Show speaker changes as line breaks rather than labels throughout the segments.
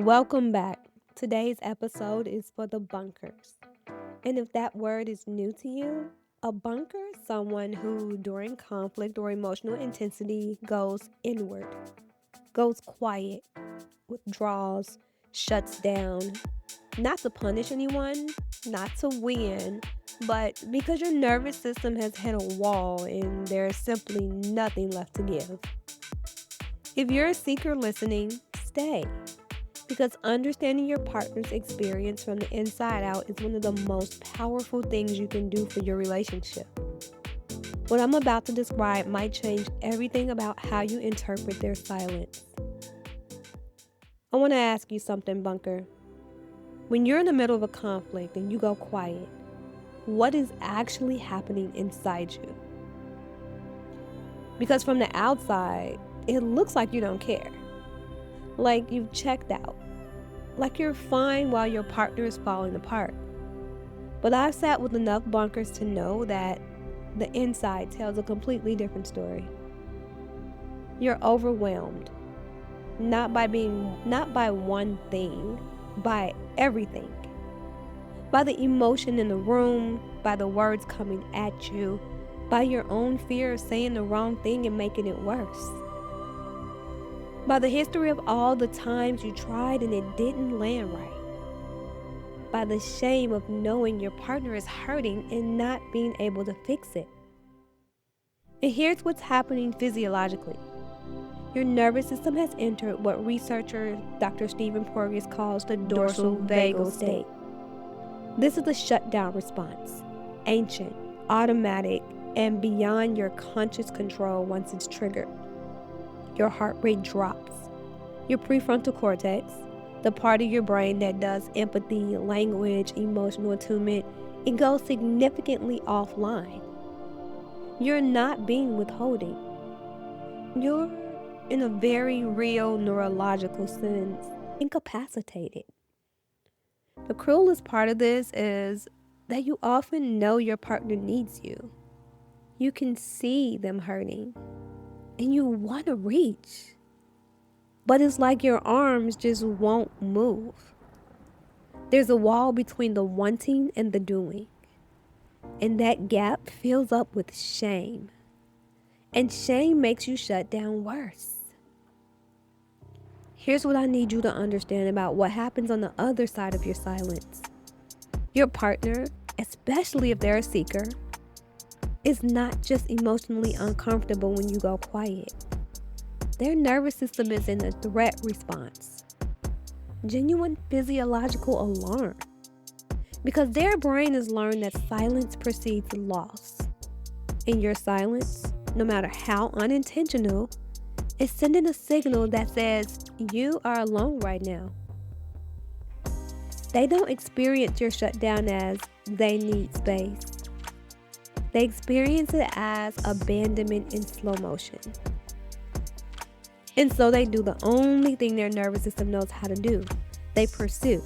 Welcome back. Today's episode is for the bunkers. And if that word is new to you, a bunker is someone who, during conflict or emotional intensity, goes inward, goes quiet, withdraws, shuts down, not to punish anyone, not to win, but because your nervous system has hit a wall and there's simply nothing left to give. If you're a seeker listening, stay. Because understanding your partner's experience from the inside out is one of the most powerful things you can do for your relationship. What I'm about to describe might change everything about how you interpret their silence. I want to ask you something, Bunker. When you're in the middle of a conflict and you go quiet, what is actually happening inside you? Because from the outside, it looks like you don't care. Like you've checked out. Like you're fine while your partner is falling apart. But I've sat with enough bunkers to know that the inside tells a completely different story. You're overwhelmed, not by one thing, by everything. By the emotion in the room, by the words coming at you, by your own fear of saying the wrong thing and making it worse. By the history of all the times you tried and it didn't land right. By the shame of knowing your partner is hurting and not being able to fix it. And here's what's happening physiologically. Your nervous system has entered what researcher Dr. Stephen Porges calls the dorsal vagal state. This is a shutdown response, ancient, automatic, and beyond your conscious control once it's triggered. Your heart rate drops. Your prefrontal cortex, the part of your brain that does empathy, language, emotional attunement, it goes significantly offline. You're not being withholding. You're, in a very real neurological sense, incapacitated. The cruelest part of this is that you often know your partner needs you. You can see them hurting, and you want to reach. But it's like your arms just won't move. There's a wall between the wanting and the doing. And that gap fills up with shame. And shame makes you shut down worse. Here's what I need you to understand about what happens on the other side of your silence. Your partner, especially if they're a seeker, is not just emotionally uncomfortable when you go quiet. Their nervous system is in a threat response. Genuine physiological alarm. Because their brain has learned that silence precedes loss. And your silence, no matter how unintentional, is sending a signal that says you are alone right now. They don't experience your shutdown as they need space. They experience it as abandonment in slow motion. And so they do the only thing their nervous system knows how to do. They pursue.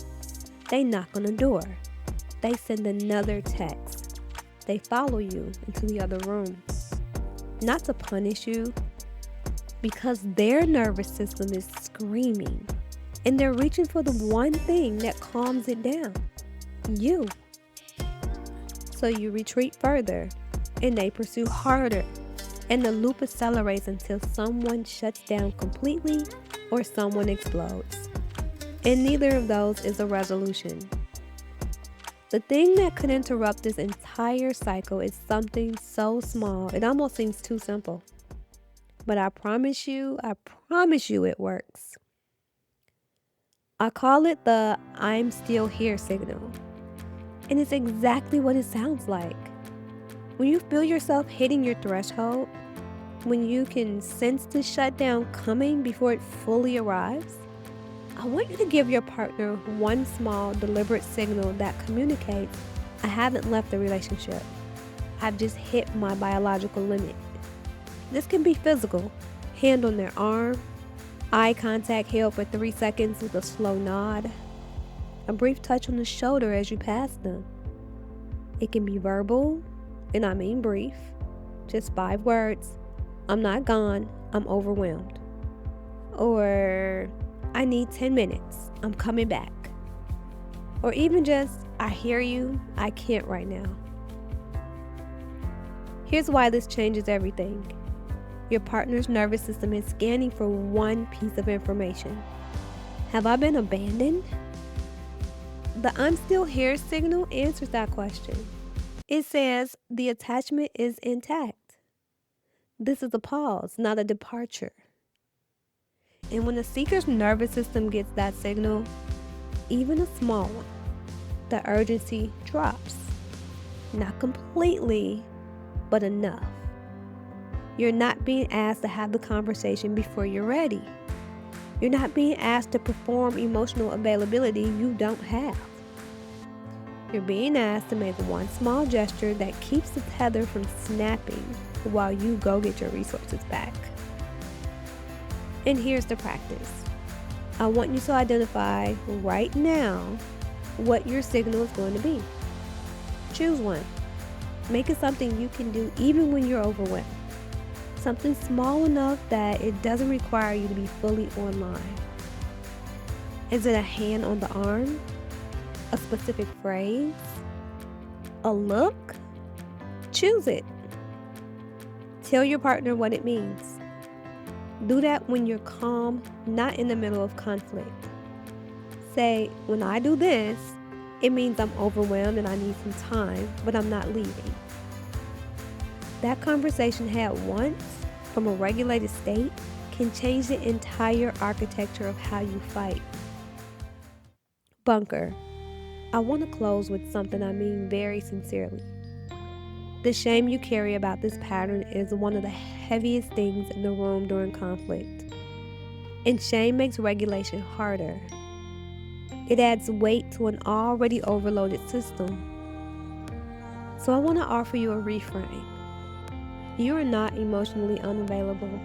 They knock on the door. They send another text. They follow you into the other room. Not to punish you, because their nervous system is screaming. And they're reaching for the one thing that calms it down. You. So you retreat further, and they pursue harder. And the loop accelerates until someone shuts down completely or someone explodes. And neither of those is a resolution. The thing that could interrupt this entire cycle is something so small, it almost seems too simple. But I promise you it works. I call it the "I'm still here" signal. And it's exactly what it sounds like. When you feel yourself hitting your threshold, when you can sense the shutdown coming before it fully arrives, I want you to give your partner one small, deliberate signal that communicates, I haven't left the relationship. I've just hit my biological limit. This can be physical, hand on their arm, eye contact held for 3 seconds with a slow nod, a brief touch on the shoulder as you pass them. It can be verbal, and I mean brief, just 5 words. I'm not gone, I'm overwhelmed. Or I need 10 minutes. I'm coming back. Or even just, I hear you, I can't right now. Here's why this changes everything. Your partner's nervous system is scanning for one piece of information. Have I been abandoned? The I'm still here signal answers that question. It says the attachment is intact. This is a pause, not a departure. And when the seeker's nervous system gets that signal, even a small one, the urgency drops. Not completely, but enough. You're not being asked to have the conversation before you're ready. You're not being asked to perform emotional availability you don't have. You're being asked to make one small gesture that keeps the tether from snapping while you go get your resources back. And here's the practice. I want you to identify right now what your signal is going to be. Choose one. Make it something you can do even when you're overwhelmed. Something small enough that it doesn't require you to be fully online. Is it a hand on the arm? A specific phrase? A look? Choose it. Tell your partner what it means. Do that when you're calm, not in the middle of conflict. Say, when I do this, it means I'm overwhelmed and I need some time, but I'm not leaving. That conversation had once, from a regulated state, can change the entire architecture of how you fight. Bunker. I want to close with something I mean very sincerely. The shame you carry about this pattern is one of the heaviest things in the room during conflict. And shame makes regulation harder. It adds weight to an already overloaded system. So I want to offer you a reframe. You are not emotionally unavailable.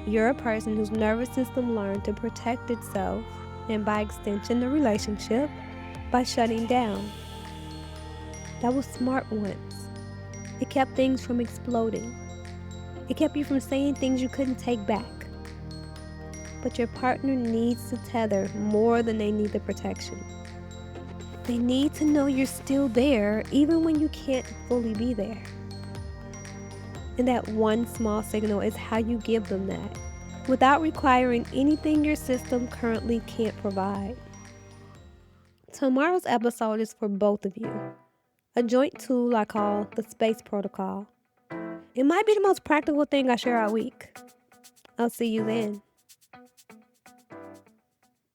You're a person whose nervous system learned to protect itself, and by extension the relationship, by shutting down. That was smart once. It kept things from exploding. It kept you from saying things you couldn't take back. But your partner needs to tether more than they need the protection. They need to know you're still there even when you can't fully be there. And that one small signal is how you give them that, without requiring anything your system currently can't provide. Tomorrow's episode is for both of you. A joint tool I call the Space Protocol. It might be the most practical thing I share all week. I'll see you then.